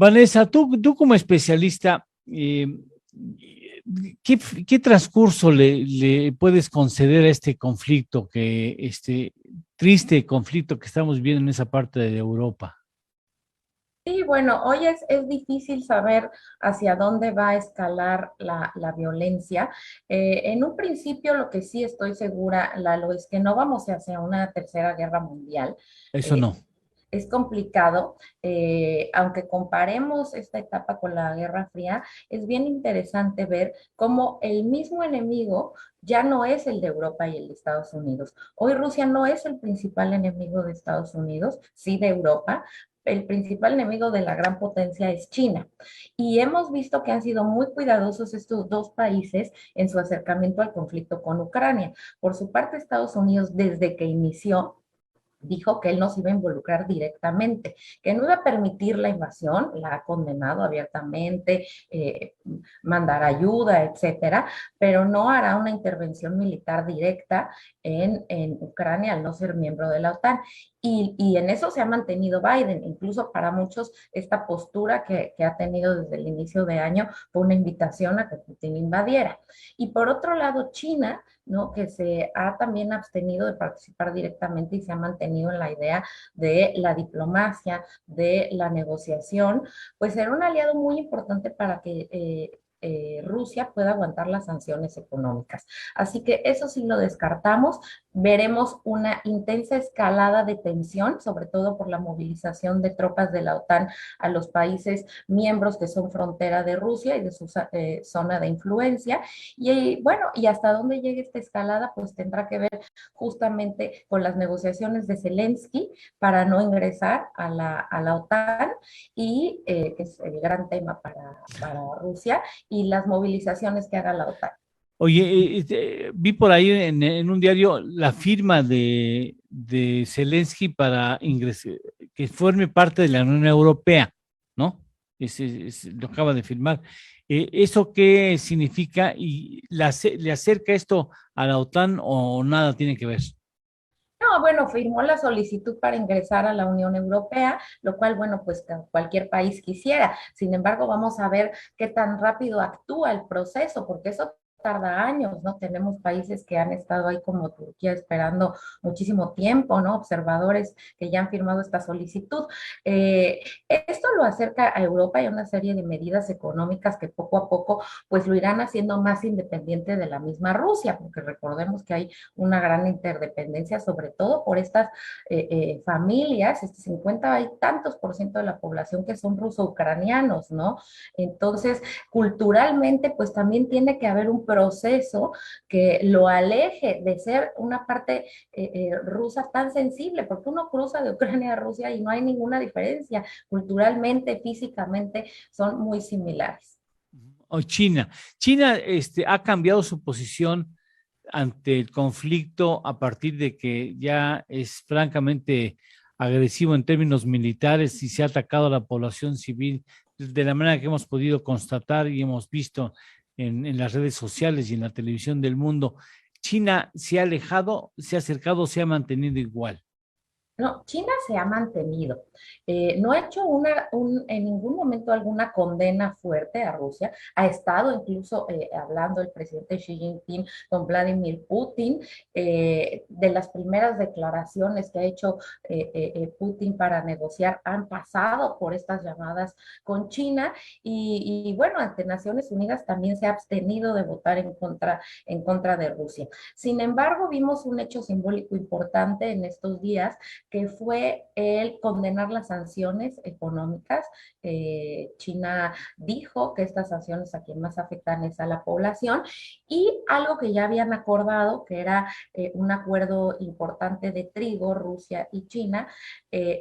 Vanessa, tú como especialista, ¿qué transcurso le puedes conceder a este conflicto, este triste conflicto que estamos viviendo en esa parte de Europa? Sí, bueno, hoy es difícil saber hacia dónde va a escalar la violencia. En un principio, lo que sí estoy segura, Lalo, es que no vamos hacia una tercera guerra mundial. Eso Eh, no. es complicado, aunque comparemos esta etapa con la Guerra Fría, es bien interesante ver cómo el mismo enemigo ya no es el de Europa y el de Estados Unidos. Hoy Rusia no es el principal enemigo de Estados Unidos, sí de Europa. El principal enemigo de la gran potencia es China. Y hemos visto que han sido muy cuidadosos estos dos países en su acercamiento al conflicto con Ucrania. Por su parte, Estados Unidos, desde que inició, dijo que él no se iba a involucrar directamente, que no iba a permitir la invasión, la ha condenado abiertamente, mandar ayuda, etcétera, pero no hará una intervención militar directa en Ucrania al no ser miembro de la OTAN. Y en eso se ha mantenido Biden, incluso para muchos esta postura que ha tenido desde el inicio de año fue una invitación a que Putin invadiera. Y por otro lado, China, ¿no? Que se ha también abstenido de participar directamente y se ha mantenido en la idea de la diplomacia, de la negociación, pues era un aliado muy importante para que Rusia pueda aguantar las sanciones económicas. Así que eso sí lo descartamos. Veremos una intensa escalada de tensión, sobre todo por la movilización de tropas de la OTAN a los países miembros que son frontera de Rusia y de su zona de influencia. Y bueno, y hasta dónde llegue esta escalada, pues tendrá que ver justamente con las negociaciones de Zelensky para no ingresar a la OTAN y que es el gran tema para Rusia y las movilizaciones que haga la OTAN. Oye, vi por ahí en un diario la firma de Zelensky para ingresar, que forme parte de la Unión Europea, ¿no? Lo acaba de firmar. ¿Eso qué significa? ¿Y le acerca esto a la OTAN o nada tiene que ver? No, bueno, firmó la solicitud para ingresar a la Unión Europea, lo cual, bueno, pues cualquier país quisiera. Sin embargo, vamos a ver qué tan rápido actúa el proceso, porque eso tarda años, ¿no? Tenemos países que han estado ahí como Turquía esperando muchísimo tiempo, ¿no? Observadores que ya han firmado esta solicitud. Esto lo acerca a Europa y a una serie de medidas económicas que poco a poco, pues lo irán haciendo más independiente de la misma Rusia, porque recordemos que hay una gran interdependencia, sobre todo por estas familias, este 50 y tantos por ciento de la población que son ruso-ucranianos, ¿no? Entonces, culturalmente, pues también tiene que haber un proceso que lo aleje de ser una parte rusa tan sensible, porque uno cruza de Ucrania a Rusia y no hay ninguna diferencia. Culturalmente, físicamente, son muy similares. O China. China, ha cambiado su posición ante el conflicto a partir de que ya es francamente agresivo en términos militares y se ha atacado a la población civil de la manera que hemos podido constatar y hemos visto en las redes sociales y en la televisión del mundo. China se ha alejado, se ha acercado, se ha mantenido igual. No, China se ha mantenido. No ha hecho en ningún momento alguna condena fuerte a Rusia. Ha estado incluso hablando el presidente Xi Jinping con Vladimir Putin. De las primeras declaraciones que ha hecho Putin para negociar han pasado por estas llamadas con China. Y bueno, ante Naciones Unidas también se ha abstenido de votar en contra de Rusia. Sin embargo, vimos un hecho simbólico importante en estos días que fue el condenar las sanciones económicas. China dijo que estas sanciones a quien más afectan es a la población y algo que ya habían acordado, que era un acuerdo importante de trigo, Rusia y China,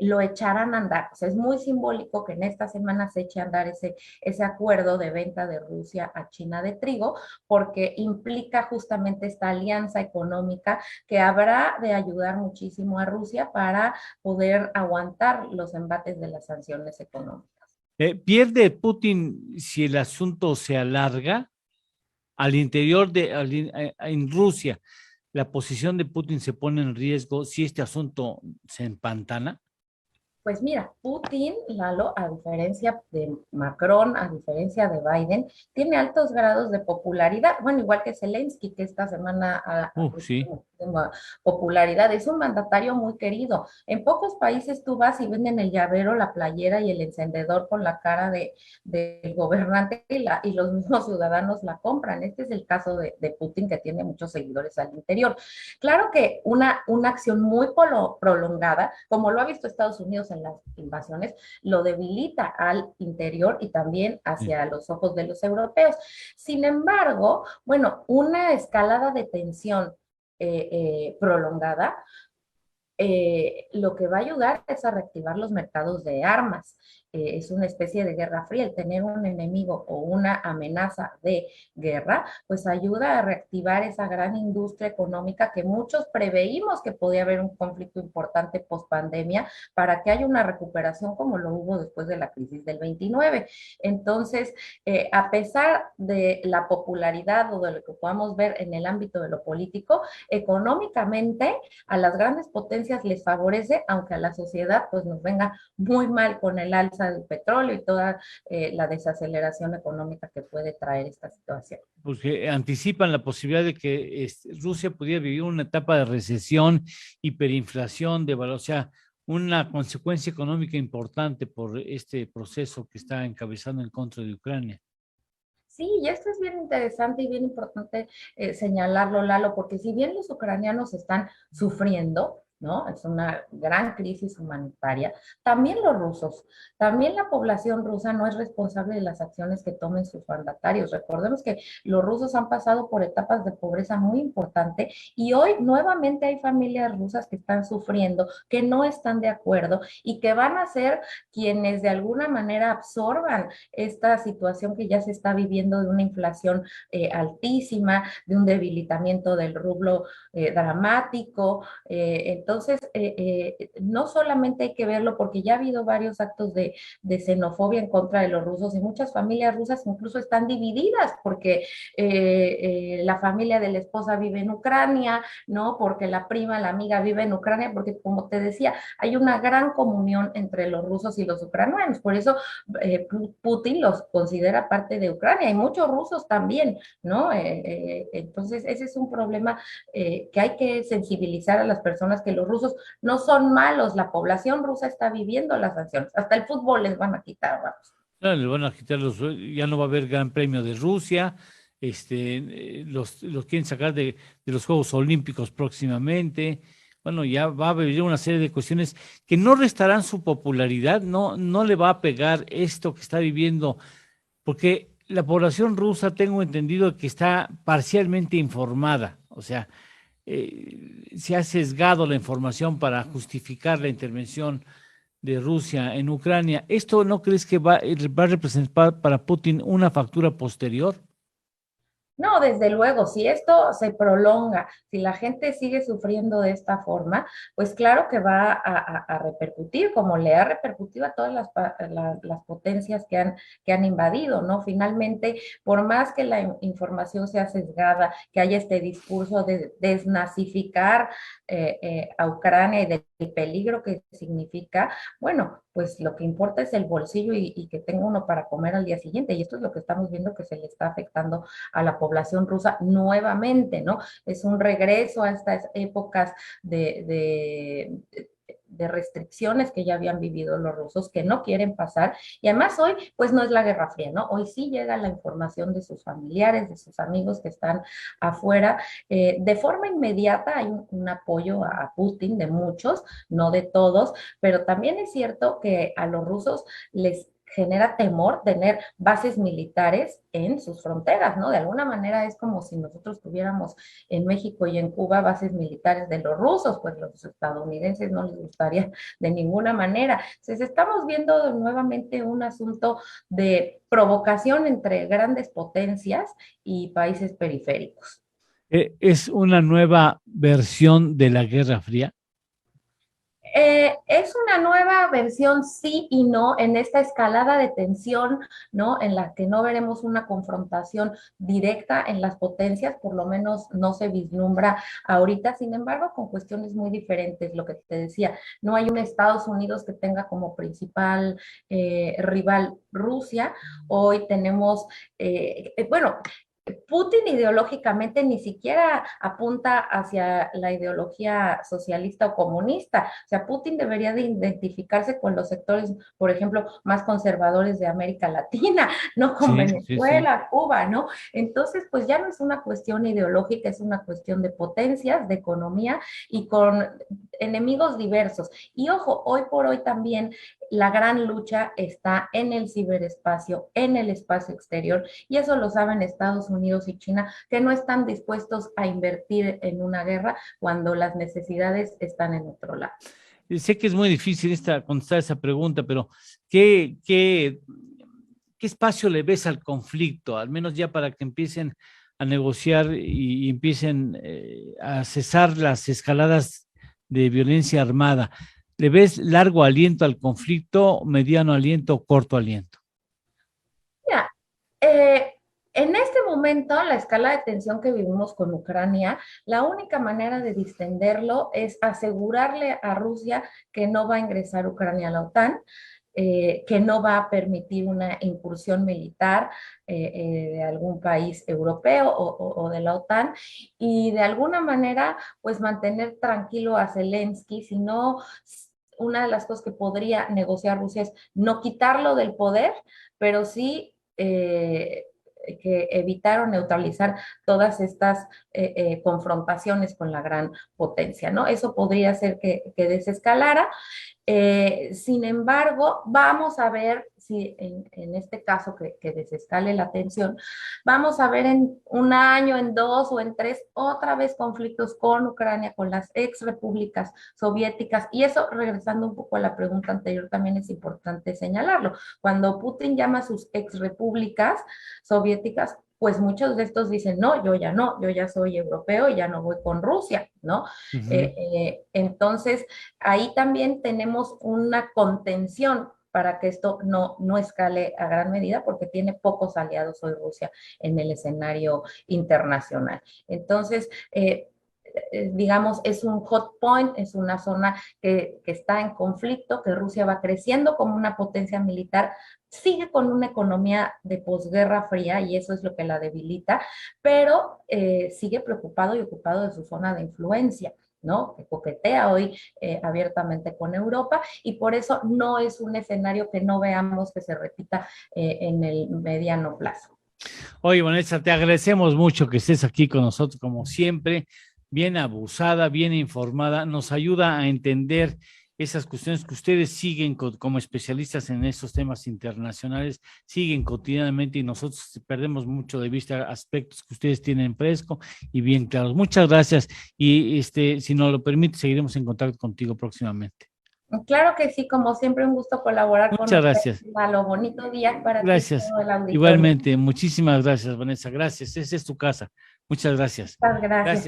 lo echarán a andar. O sea, es muy simbólico que en esta semana se eche a andar ese acuerdo de venta de Rusia a China de trigo, porque implica justamente esta alianza económica que habrá de ayudar muchísimo a Rusia para poder aguantar los embates de las sanciones económicas. ¿Pierde Putin si el asunto se alarga al interior en Rusia? ¿La posición de Putin se pone en riesgo si este asunto se empantana? Pues mira, Putin, Lalo, a diferencia de Macron, a diferencia de Biden, tiene altos grados de popularidad. Bueno, igual que Zelensky, que esta semana ha Sí. muchísima popularidad. Es un mandatario muy querido. En pocos países tú vas y venden el llavero, la playera y el encendedor con la cara del gobernante y los mismos ciudadanos la compran. Este es el caso de Putin, que tiene muchos seguidores al interior. Claro que una acción muy prolongada, como lo ha visto Estados Unidos en las invasiones, lo debilita al interior y también Sí. hacia los ojos de los europeos. Sin embargo, bueno, una escalada de tensión prolongada, lo que va a ayudar es a reactivar los mercados de armas. Es una especie de guerra fría. El tener un enemigo o una amenaza de guerra, pues ayuda a reactivar esa gran industria económica que muchos preveímos que podía haber un conflicto importante post pandemia para que haya una recuperación como lo hubo después de la crisis del 29. Entonces, a pesar de la popularidad o de lo que podamos ver en el ámbito de lo político, económicamente a las grandes potencias les favorece, aunque a la sociedad pues nos venga muy mal con el alza del petróleo y toda la desaceleración económica que puede traer esta situación. Porque anticipan la posibilidad de que Rusia pudiera vivir una etapa de recesión, hiperinflación, o sea, una consecuencia económica importante por este proceso que está encabezando en contra de Ucrania. Sí, y esto es bien interesante y bien importante señalarlo, Lalo, porque si bien los ucranianos están sufriendo, ¿no? Es una gran crisis humanitaria. También los rusos, también la población rusa no es responsable de las acciones que tomen sus mandatarios. Recordemos que los rusos han pasado por etapas de pobreza muy importante y hoy nuevamente hay familias rusas que están sufriendo, que no están de acuerdo y que van a ser quienes de alguna manera absorban esta situación que ya se está viviendo de una inflación altísima, de un debilitamiento del rublo dramático. Entonces, no solamente hay que verlo porque ya ha habido varios actos de xenofobia en contra de los rusos y muchas familias rusas incluso están divididas porque la familia de la esposa vive en Ucrania, ¿no? Porque la prima, la amiga vive en Ucrania, porque como te decía, hay una gran comunión entre los rusos y los ucranianos. Por eso Putin los considera parte de Ucrania y muchos rusos también, ¿no? Entonces, ese es un problema que hay que sensibilizar a las personas que los rusos no son malos, la población rusa está viviendo las sanciones, hasta el fútbol les van a quitar, vamos. Claro, le van a quitar ya no va a haber Gran Premio de Rusia, los quieren sacar de los Juegos Olímpicos próximamente. Bueno, ya va a haber una serie de cuestiones que no restarán su popularidad, no le va a pegar esto que está viviendo, porque la población rusa, tengo entendido que está parcialmente informada, o sea, se ha sesgado la información para justificar la intervención de Rusia en Ucrania. ¿Esto no crees que va a representar para Putin una factura posterior? No, desde luego, si esto se prolonga, si la gente sigue sufriendo de esta forma, pues claro que va a repercutir, como le ha repercutido a todas las potencias que han invadido, ¿no? Finalmente, por más que la información sea sesgada, que haya este discurso de desnazificar a Ucrania y del peligro que significa, bueno, pues lo que importa es el bolsillo y que tenga uno para comer al día siguiente, y esto es lo que estamos viendo que se le está afectando a la población rusa nuevamente, ¿no? Es un regreso a estas épocas de restricciones que ya habían vivido los rusos, que no quieren pasar. Y además hoy, pues no es la Guerra Fría, ¿no? Hoy sí llega la información de sus familiares, de sus amigos que están afuera. De forma inmediata hay un apoyo a Putin de muchos, no de todos, pero también es cierto que a los rusos les genera temor tener bases militares en sus fronteras, ¿no? De alguna manera es como si nosotros tuviéramos en México y en Cuba bases militares de los rusos, pues los estadounidenses no les gustaría de ninguna manera. Entonces estamos viendo nuevamente un asunto de provocación entre grandes potencias y países periféricos. ¿Es una nueva versión de la Guerra Fría? Es una nueva versión sí y no en esta escalada de tensión, ¿no? En la que no veremos una confrontación directa en las potencias, por lo menos no se vislumbra ahorita, sin embargo, con cuestiones muy diferentes, lo que te decía, no hay un Estados Unidos que tenga como principal rival Rusia, hoy tenemos, bueno, Putin ideológicamente ni siquiera apunta hacia la ideología socialista o comunista. O sea, Putin debería de identificarse con los sectores, por ejemplo, más conservadores de América Latina, no con Sí, sí, sí. Venezuela, Cuba, ¿no? Entonces, pues ya no es una cuestión ideológica, es una cuestión de potencias, de economía y con enemigos diversos. Y ojo, hoy por hoy también la gran lucha está en el ciberespacio, en el espacio exterior, y eso lo saben Estados Unidos y China, que no están dispuestos a invertir en una guerra cuando las necesidades están en otro lado. Sé que es muy difícil contestar esa pregunta, pero ¿qué, qué, qué espacio le ves al conflicto? Al menos ya para que empiecen a negociar y empiecen a cesar las escaladas de violencia armada. ¿Le ves largo aliento al conflicto, mediano aliento o corto aliento? Mira, eh, en este momento, la escala de tensión que vivimos con Ucrania, la única manera de distenderlo es asegurarle a Rusia que no va a ingresar Ucrania a la OTAN, que no va a permitir una incursión militar de algún país europeo o de la OTAN, y de alguna manera, pues mantener tranquilo a Zelensky, si no, una de las cosas que podría negociar Rusia es no quitarlo del poder, pero sí que evitar o neutralizar todas estas confrontaciones con la gran potencia, ¿no? Eso podría hacer que desescalara. Sin embargo, vamos a ver si en este caso que desescale la tensión, vamos a ver en un año, en dos o en tres, otra vez conflictos con Ucrania, con las ex repúblicas soviéticas. Y eso, regresando un poco a la pregunta anterior, también es importante señalarlo. Cuando Putin llama a sus ex repúblicas soviéticas, pues muchos de estos dicen, no, yo ya soy europeo y ya no voy con Rusia, ¿no? Ujú. Entonces, ahí también tenemos una contención para que esto no escale a gran medida, porque tiene pocos aliados hoy Rusia en el escenario internacional. Entonces, digamos, es un hot point, es una zona que está en conflicto, que Rusia va creciendo como una potencia militar, sigue con una economía de posguerra fría y eso es lo que la debilita, pero sigue preocupado y ocupado de su zona de influencia, ¿no? Que coquetea hoy abiertamente con Europa, y por eso no es un escenario que no veamos que se repita en el mediano plazo. Oye, Vanessa, te agradecemos mucho que estés aquí con nosotros, como siempre, bien abusada, bien informada, nos ayuda a entender esas cuestiones que ustedes siguen como especialistas en esos temas internacionales, siguen cotidianamente y nosotros perdemos mucho de vista aspectos que ustedes tienen fresco y bien claros. Muchas gracias y si nos lo permite, seguiremos en contacto contigo próximamente. Claro que sí, como siempre, un gusto colaborar con Muchas usted. gracias. Malo, bonito día para ti y Gracias. todo el auditorio. Igualmente, muchísimas gracias, Vanessa. Gracias. Esa es tu casa. Muchas gracias. Muchas gracias. Gracias.